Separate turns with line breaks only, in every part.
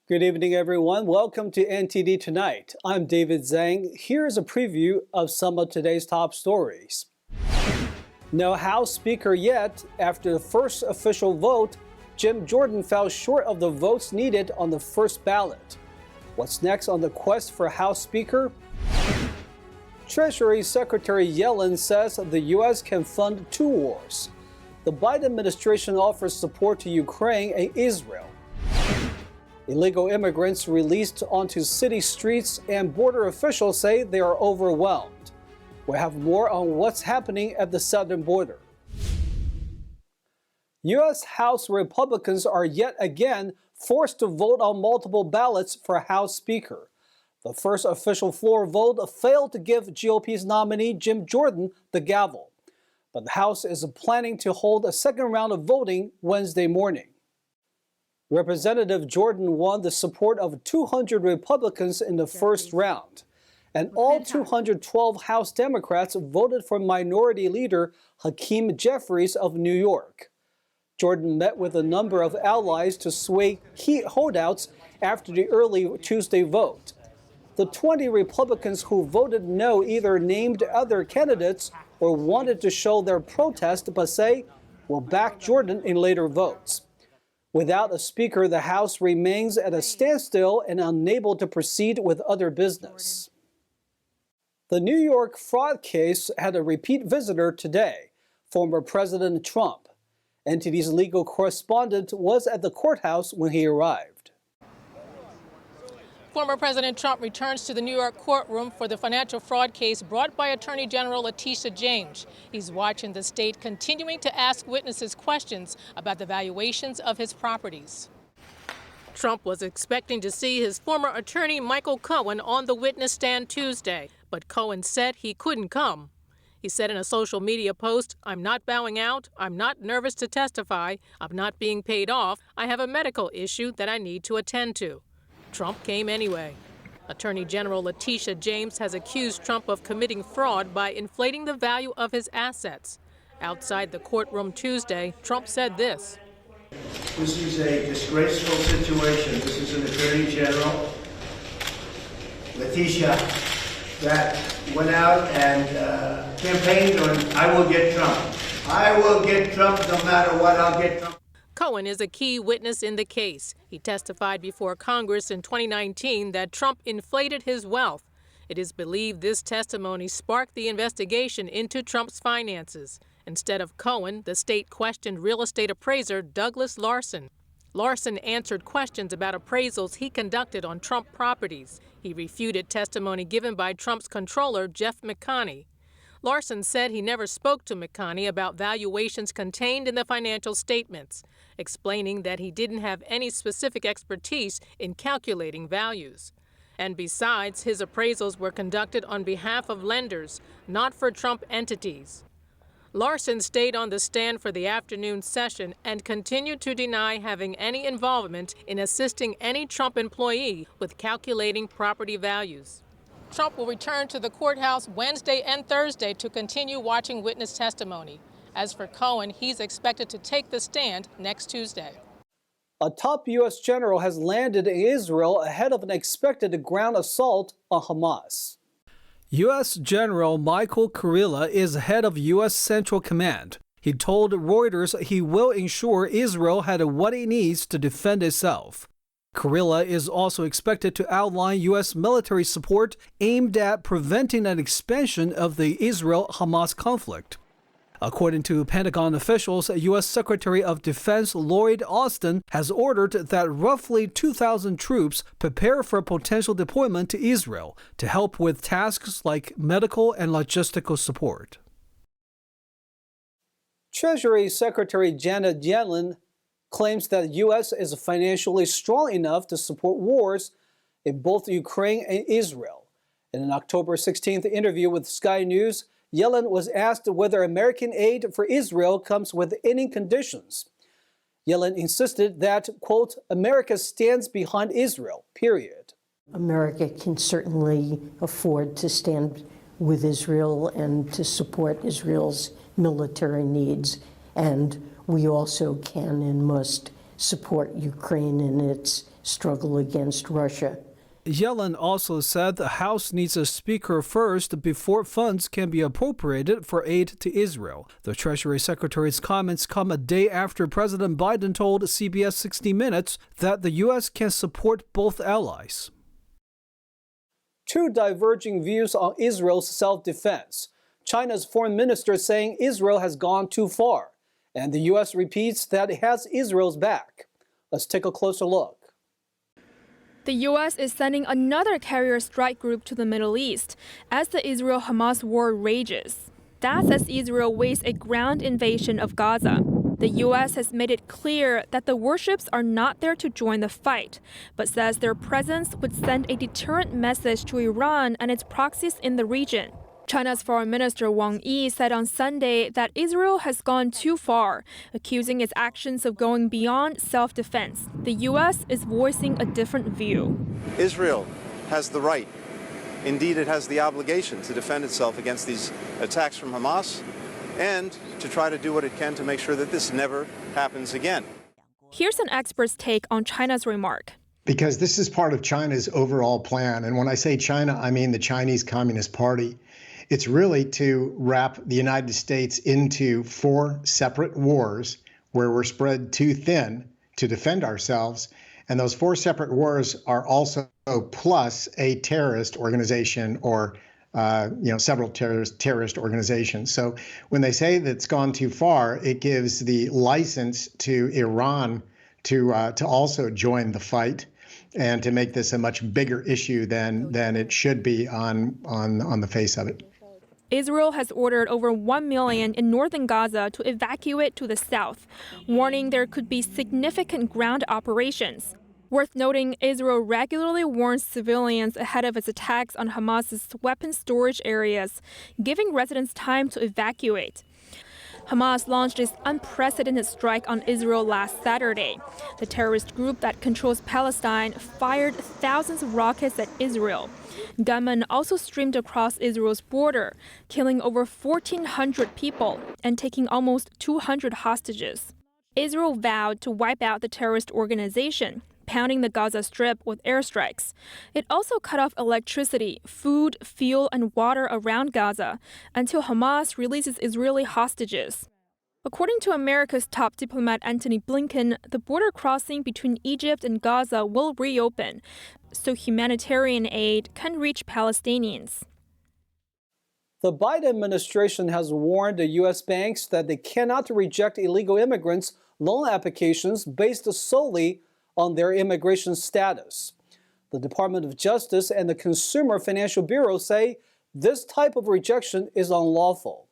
Good evening, everyone. Welcome to NTD Tonight. I'm David Zhang. Here's a preview of some of today's top stories. No House Speaker yet. After the first official vote, Jim Jordan fell short of the votes needed on the first ballot. What's next on the quest for House Speaker? Treasury Secretary Yellen says the U.S. can fund two wars. The Biden administration offers support to Ukraine and Israel. Illegal immigrants released onto city streets, and border officials say they are overwhelmed. We'll have more on what's happening at the southern border. U.S. House Republicans are yet again forced to vote on multiple ballots for House Speaker. The first official floor vote failed to give GOP's nominee Jim Jordan the gavel, but the House is planning to hold a second round of voting Wednesday morning. Representative Jordan won the support of 200 Republicans in the first round, and all 212 House Democrats voted for Minority Leader Hakeem Jeffries of New York. Jordan met with a number of allies to sway key holdouts after the early Tuesday vote. The 20 Republicans who voted no either named other candidates or wanted to show their protest but say will back Jordan in later votes. Without a speaker, the House remains at a standstill and unable to proceed with other business. The New York fraud case had a repeat visitor today, former President Trump. NTD's legal correspondent was at the courthouse when he arrived.
Former President Trump returns to the New York courtroom for the financial fraud case brought by Attorney General Letitia James. He's watching the state continuing to ask witnesses questions about the valuations of his properties. Trump was expecting to see his former attorney Michael Cohen on the witness stand Tuesday, but Cohen said he couldn't come. He said in a social media post, "I'm not bowing out. I'm not nervous to testify. I'm not being paid off. I have a medical issue that I need to attend to." Trump came anyway. Attorney General Letitia James has accused Trump of committing fraud by inflating the value of his assets. Outside the courtroom Tuesday, Trump said this.
This is a disgraceful situation. This is an Attorney General, Letitia, that went out and campaigned on, "I will get Trump. I will get Trump no matter what, I'll get Trump."
Cohen is a key witness in the case. He testified before Congress in 2019 that Trump inflated his wealth. It is believed this testimony sparked the investigation into Trump's finances. Instead of Cohen, the state questioned real estate appraiser Douglas Larson. Larson answered questions about appraisals he conducted on Trump properties. He refuted testimony given by Trump's controller, Jeff McConney. Larson said he never spoke to McConney about valuations contained in the financial statements, explaining that he didn't have any specific expertise in calculating values. And besides, his appraisals were conducted on behalf of lenders, not for Trump entities. Larson stayed on the stand for the afternoon session and continued to deny having any involvement in assisting any Trump employee with calculating property values. Trump will return to the courthouse Wednesday and Thursday to continue watching witness testimony. As for Cohen, he's expected to take the stand next Tuesday.
A top U.S. general has landed in Israel ahead of an expected ground assault on Hamas. U.S. General Michael Kurilla is head of U.S. Central Command. He told Reuters he will ensure Israel had what it needs to defend itself. Kurilla is also expected to outline U.S. military support aimed at preventing an expansion of the Israel-Hamas conflict. According to Pentagon officials, U.S. Secretary of Defense Lloyd Austin has ordered that roughly 2,000 troops prepare for potential deployment to Israel to help with tasks like medical and logistical support. Treasury Secretary Janet Yellen claims that the U.S. is financially strong enough to support wars in both Ukraine and Israel. In an October 16th interview with Sky News, Yellen was asked whether American aid for Israel comes with any conditions. Yellen insisted that, quote, America stands behind Israel, period.
America can certainly afford to stand with Israel and to support Israel's military needs. And we also can and must support Ukraine in its struggle against Russia.
Yellen also said the House needs a speaker first before funds can be appropriated for aid to Israel. The Treasury Secretary's comments come a day after President Biden told CBS 60 Minutes that the U.S. can support both allies. Two diverging views on Israel's self-defense. China's foreign minister saying Israel has gone too far, and the U.S. repeats that it has Israel's back. Let's take a closer look.
The U.S. is sending another carrier strike group to the Middle East as the Israel-Hamas war rages. That's as Israel wastes a ground invasion of Gaza. The U.S. has made it clear that the warships are not there to join the fight, but says their presence would send a deterrent message to Iran and its proxies in the region. China's Foreign Minister Wang Yi said on Sunday that Israel has gone too far, accusing its actions of going beyond self-defense. The U.S. is voicing a different view.
Israel has the right, indeed it has the obligation to defend itself against these attacks from Hamas and to try to do what it can to make sure that this never happens again.
Here's an expert's take on China's remark.
Because this is part of China's overall plan. And when I say China, I mean the Chinese Communist Party. It's really to wrap the United States into 4 separate wars where we're spread too thin to defend ourselves. And those 4 separate wars are also plus a terrorist organization or several terrorist organizations. So when they say that it's gone too far, it gives the license to Iran to also join the fight and to make this a much bigger issue than it should be on the face of it.
Israel has ordered over 1 million in northern Gaza to evacuate to the south, warning there could be significant ground operations. Worth noting, Israel regularly warns civilians ahead of its attacks on Hamas's weapons storage areas, giving residents time to evacuate. Hamas launched its unprecedented strike on Israel last Saturday. The terrorist group that controls Palestine fired thousands of rockets at Israel. Gunmen also streamed across Israel's border, killing over 1,400 people and taking almost 200 hostages. Israel vowed to wipe out the terrorist organization, pounding the Gaza Strip with airstrikes. It also cut off electricity, food, fuel, and water around Gaza until Hamas releases Israeli hostages. According to America's top diplomat Antony Blinken, the border crossing between Egypt and Gaza will reopen, so humanitarian aid can reach Palestinians.
The Biden administration has warned the U.S. banks that they cannot reject illegal immigrants' loan applications based solely on their immigration status. The Department of Justice and the Consumer Financial Bureau say this type of rejection is unlawful.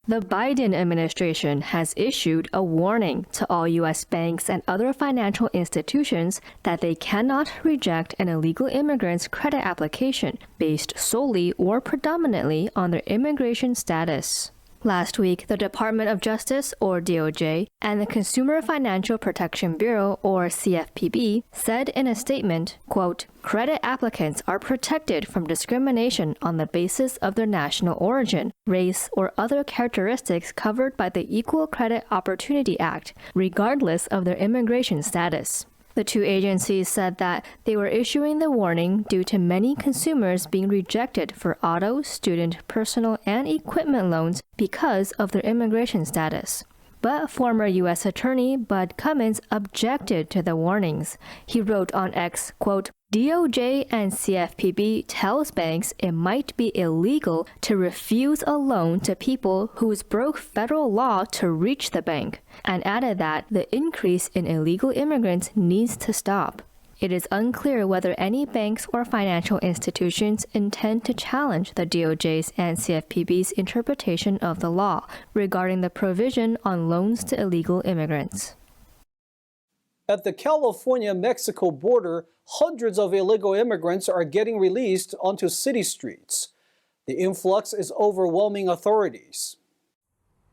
The Biden administration has issued a warning to all U.S. banks and other financial institutions that they cannot reject an illegal immigrant's credit application based solely or predominantly on their immigration status. Last week, the Department of Justice, or DOJ, and the Consumer Financial Protection Bureau, or CFPB, said in a statement, quote, "Credit applicants are protected from discrimination on the basis of their national origin, race, or other characteristics covered by the Equal Credit Opportunity Act, regardless of their immigration status." The two agencies said that they were issuing the warning due to many consumers being rejected for auto, student, personal, and equipment loans because of their immigration status. But former U.S. Attorney Bud Cummins objected to the warnings. He wrote on X, quote, "DOJ and CFPB tells banks it might be illegal to refuse a loan to people who broke federal law to reach the bank," and added that the increase in illegal immigrants needs to stop. It is unclear whether any banks or financial institutions intend to challenge the DOJ's and CFPB's interpretation of the law regarding the provision on loans to illegal immigrants.
At the California-Mexico border, hundreds of illegal immigrants are getting released onto city streets. The influx is overwhelming authorities.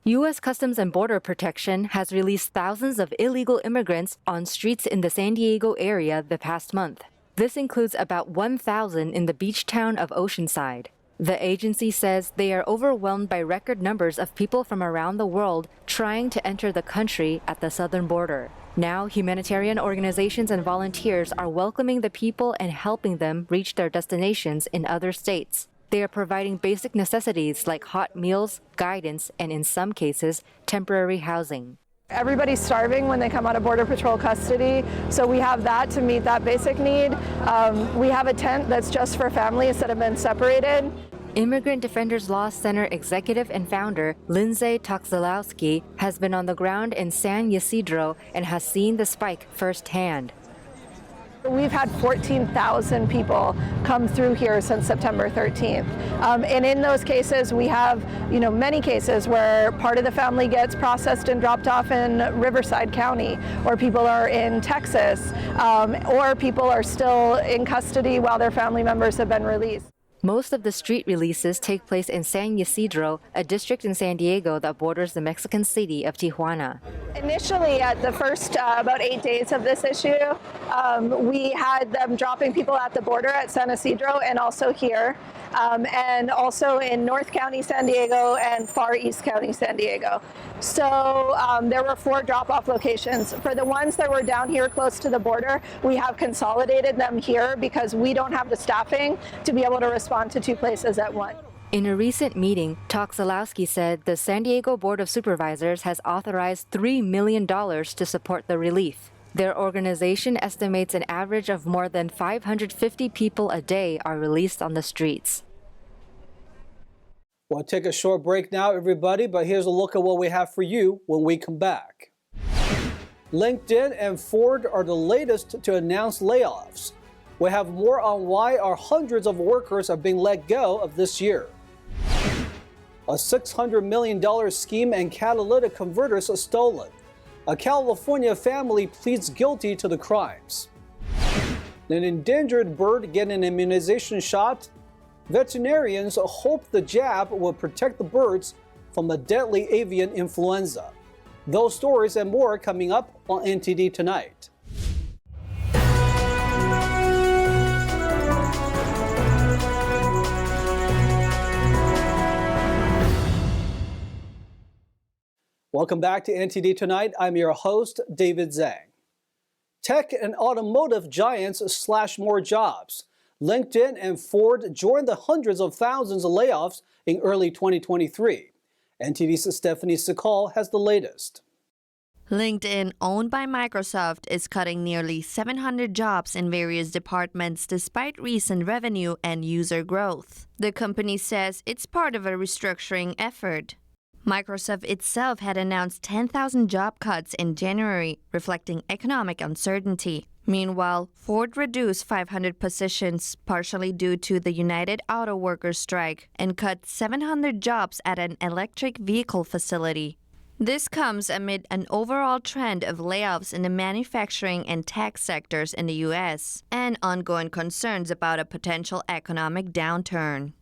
U.S. Customs and Border Protection has released thousands of illegal immigrants on streets in the San Diego area the past month. This includes about 1,000 in the beach town of Oceanside. The agency says they are overwhelmed by record numbers of people from around the world trying to enter the country at the southern border. Now, humanitarian organizations and volunteers are welcoming the people and helping them reach their destinations in other states. They are providing basic necessities like hot meals, guidance, and in some cases, temporary housing.
Everybody's starving when they come out of Border Patrol custody, so we have that to meet that basic need. We have a tent that's just for families that have been separated.
Immigrant Defenders Law Center executive and founder Lindsay Toxilowski has been on the ground in San Ysidro and has seen the spike firsthand.
We've had 14,000 people come through here since September 13th. And in those cases, we have, many cases where part of the family gets processed and dropped off in Riverside County, or people are in Texas, or people are still in custody while their family members have been released.
Most of the street releases take place in San Ysidro, a district in San Diego that borders the Mexican city of Tijuana.
Initially, at the first about 8 days of this issue, we had them dropping people at the border at San Ysidro and also here, and also in North County, San Diego, and Far East County, San Diego. So there were 4 drop-off locations. For the ones that were down here close to the border, we have consolidated them here because we don't have the staffing to be able to respond to 2 places at once.
In a recent meeting, Toxilowski said the San Diego Board of Supervisors has authorized $3 million to support the relief. Their organization estimates an average of more than 550 people a day are released on the streets.
We'll take a short break now, everybody, but here's a look at what we have for you when we come back. LinkedIn and Ford are the latest to announce layoffs. We have more on why our hundreds of workers are being let go of this year. A $600 million scheme and catalytic converters are stolen. A California family pleads guilty to the crimes. An endangered bird getting an immunization shot. Veterinarians hope the jab will protect the birds from a deadly avian influenza. Those stories and more coming up on NTD Tonight. Welcome back to NTD Tonight. I'm your host, David Zhang. Tech and automotive giants slash more jobs. LinkedIn and Ford joined the hundreds of thousands of layoffs in early 2023. NTD's Stephanie Secal has the latest.
LinkedIn, owned by Microsoft, is cutting nearly 700 jobs in various departments despite recent revenue and user growth. The company says it's part of a restructuring effort. Microsoft itself had announced 10,000 job cuts in January, reflecting economic uncertainty. Meanwhile, Ford reduced 500 positions, partially due to the United Auto Workers strike, and cut 700 jobs at an electric vehicle facility. This comes amid an overall trend of layoffs in the manufacturing and tech sectors in the U.S. and ongoing concerns about a potential economic downturn.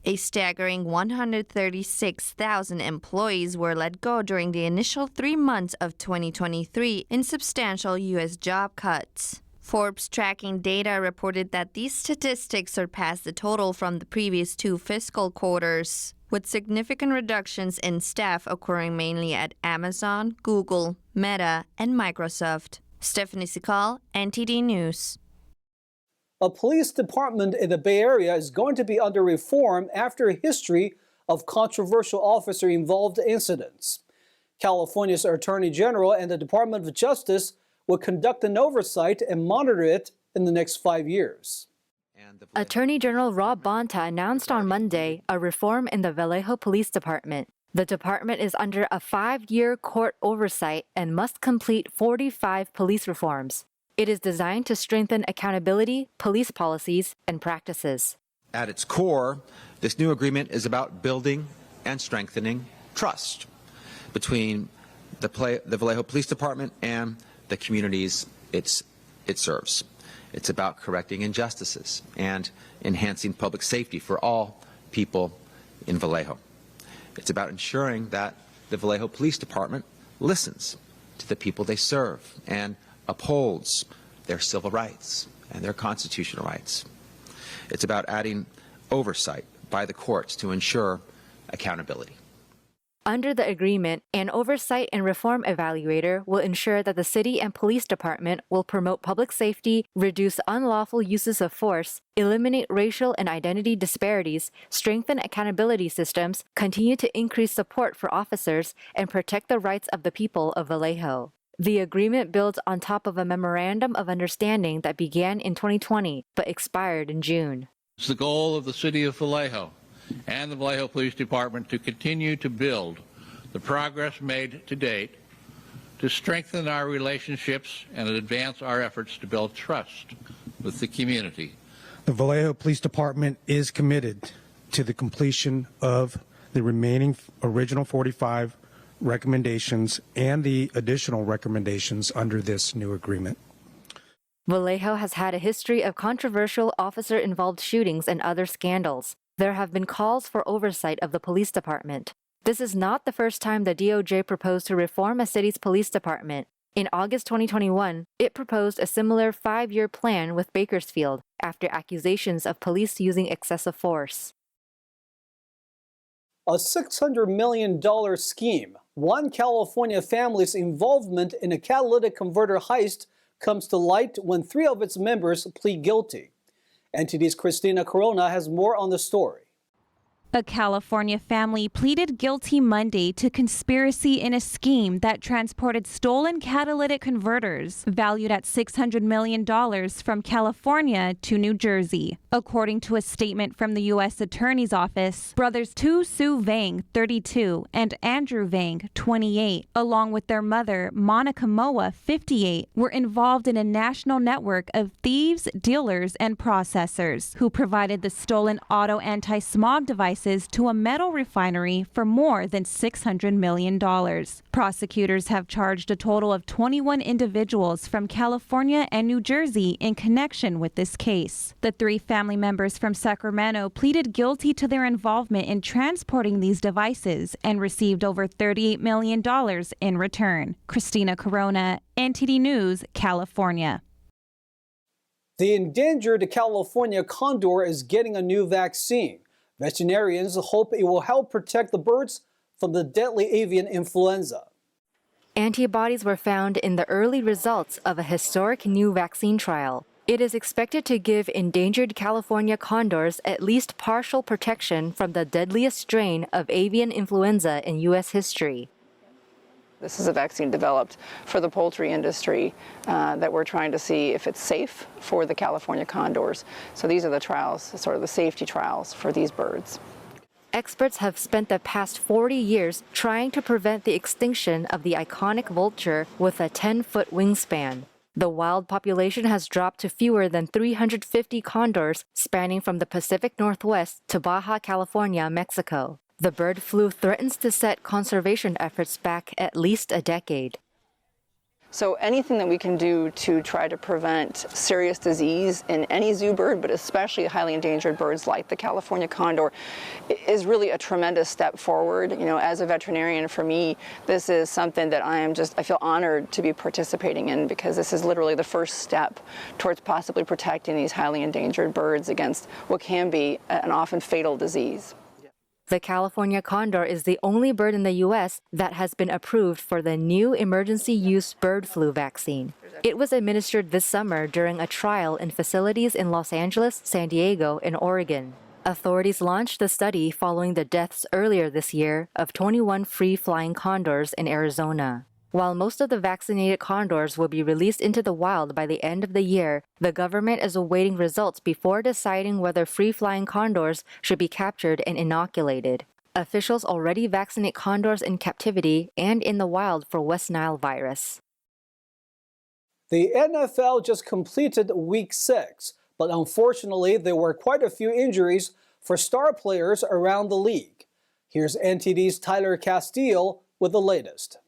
A staggering 136,000 employees were let go during the initial 3 months of 2023 in substantial U.S. job cuts. Forbes tracking data reported that these statistics surpassed the total from the previous 2 fiscal quarters, with significant reductions in staff occurring mainly at Amazon, Google, Meta, and Microsoft. Stephanie Secal, NTD News.
A police department in the Bay Area is going to be under reform after a history of controversial officer-involved incidents. California's Attorney General and the Department of Justice will conduct an oversight and monitor it in the next 5 years.
Attorney General Rob Bonta announced on Monday a reform in the Vallejo Police Department. The department is under a 5-year court oversight and must complete 45 police reforms. It is designed to strengthen accountability, police policies, and practices.
At its core, this new agreement is about building and strengthening trust between the Vallejo Police Department and the communities it serves. It's about correcting injustices and enhancing public safety for all people in Vallejo. It's about ensuring that the Vallejo Police Department listens to the people they serve and upholds their civil rights and their constitutional rights. It's about adding oversight by the courts to ensure accountability.
Under the agreement, an oversight and reform evaluator will ensure that the city and police department will promote public safety, reduce unlawful uses of force, eliminate racial and identity disparities, strengthen accountability systems, continue to increase support for officers, and protect the rights of the people of Vallejo. The agreement builds on top of a memorandum of understanding that began in 2020 but expired in June.
It's the goal of the city of Vallejo and the Vallejo Police Department to continue to build the progress made to date, to strengthen our relationships and advance our efforts to build trust with the community.
The Vallejo Police Department is committed to the completion of the remaining original 45 recommendations and the additional recommendations under this new agreement.
Vallejo has had a history of controversial officer-involved shootings and other scandals. There have been calls for oversight of the police department. This is not the first time the DOJ proposed to reform a city's police department. In August 2021, it proposed a similar 5-year plan with Bakersfield after accusations of police using excessive force.
A $600 million scheme. One California family's involvement in a catalytic converter heist comes to light when 3 of its members plead guilty. NTD's Christina Corona has more on the story.
A California family pleaded guilty Monday to conspiracy in a scheme that transported stolen catalytic converters valued at $600 million from California to New Jersey. According to a statement from the U.S. Attorney's Office, brothers Tu Su Vang, 32, and Andrew Vang, 28, along with their mother, Monica Moa, 58, were involved in a national network of thieves, dealers, and processors who provided the stolen auto anti-smog devices to a metal refinery for more than $600 million. Prosecutors have charged a total of 21 individuals from California and New Jersey in connection with this case. The 3 family members from Sacramento pleaded guilty to their involvement in transporting these devices and received over $38 million in return. Christina Corona, NTD News, California.
The endangered California condor is getting a new vaccine. Veterinarians hope it will help protect the birds from the deadly avian influenza.
Antibodies were found in the early results of a historic new vaccine trial. It is expected to give endangered California condors at least partial protection from the deadliest strain of avian influenza in U.S. history.
This is a vaccine developed for the poultry industry that we're trying to see if it's safe for the California condors. So these are the trials, sort of the safety trials for these birds.
Experts have spent the past 40 years trying to prevent the extinction of the iconic vulture with a 10-foot wingspan. The wild population has dropped to fewer than 350 condors spanning from the Pacific Northwest to Baja California, Mexico. The bird flu threatens to set conservation efforts back at least a decade.
So anything that we can do to try to prevent serious disease in any zoo bird, but especially highly endangered birds like the California condor, is really a tremendous step forward. You know, as a veterinarian, for me, this is something that I feel honored to be participating in, because this is literally the first step towards possibly protecting these highly endangered birds against what can be an often fatal disease.
The California condor is the only bird in the U.S. that has been approved for the new emergency use bird flu vaccine. It was administered this summer during a trial in facilities in Los Angeles, San Diego, and Oregon. Authorities launched the study following the deaths earlier this year of 21 free-flying condors in Arizona. While most of the vaccinated condors will be released into the wild by the end of the year, the government is awaiting results before deciding whether free-flying condors should be captured and inoculated. Officials already vaccinate condors in captivity and in the wild for West Nile virus.
The NFL just completed Week 6, but unfortunately there were quite a few injuries for star players around the league. Here's NTD's Tyler Castillo with the latest.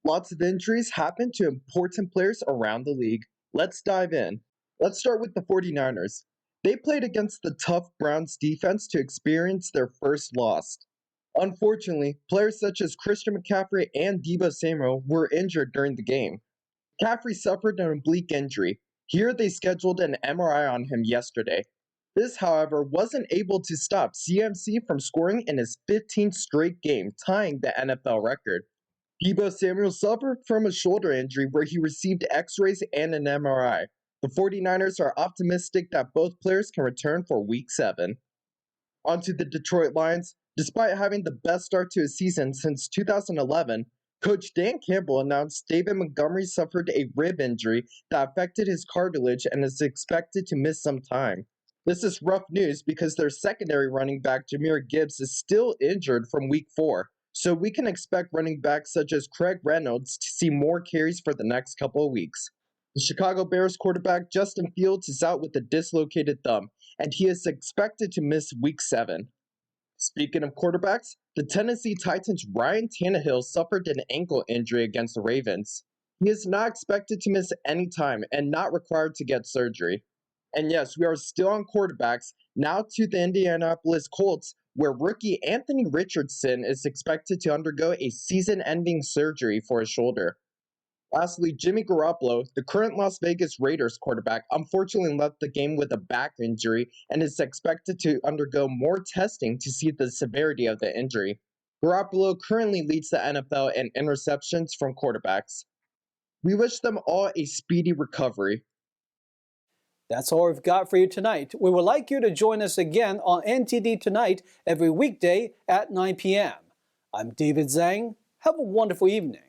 Lots of injuries happened to important players around the league. Let's dive in. Let's start with the 49ers. They played against the tough Browns defense to experience their first loss. Unfortunately, players such as Christian McCaffrey and Deebo Samuel were injured during the game. McCaffrey suffered an oblique injury. Here they scheduled an MRI on him yesterday. This, however, wasn't able to stop CMC from scoring in his 15th straight game, tying the NFL record. Deebo Samuel suffered from a shoulder injury where he received x-rays and an MRI. The 49ers are optimistic that both players can return for Week 7. Onto the Detroit Lions. Despite having the best start to a season since 2011, Coach Dan Campbell announced David Montgomery suffered a rib injury that affected his cartilage and is expected to miss some time. This is rough news because their secondary running back Jahmyr Gibbs is still injured from Week 4, so we can expect running backs such as Craig Reynolds to see more carries for the next couple of weeks. The Chicago Bears quarterback Justin Fields is out with a dislocated thumb, and he is expected to miss Week 7. Speaking of quarterbacks, the Tennessee Titans' Ryan Tannehill suffered an ankle injury against the Ravens. He is not expected to miss any time and not required to get surgery. And yes, we are still on quarterbacks, now to the Indianapolis Colts, where rookie Anthony Richardson is expected to undergo a season-ending surgery for his shoulder. Lastly, Jimmy Garoppolo, the current Las Vegas Raiders quarterback, unfortunately left the game with a back injury and is expected to undergo more testing to see the severity of the injury. Garoppolo currently leads the NFL in interceptions from quarterbacks. We wish them all a speedy recovery.
That's all we've got for you tonight. We would like you to join us again on NTD Tonight every weekday at 9 p.m. I'm David Zhang. Have a wonderful evening.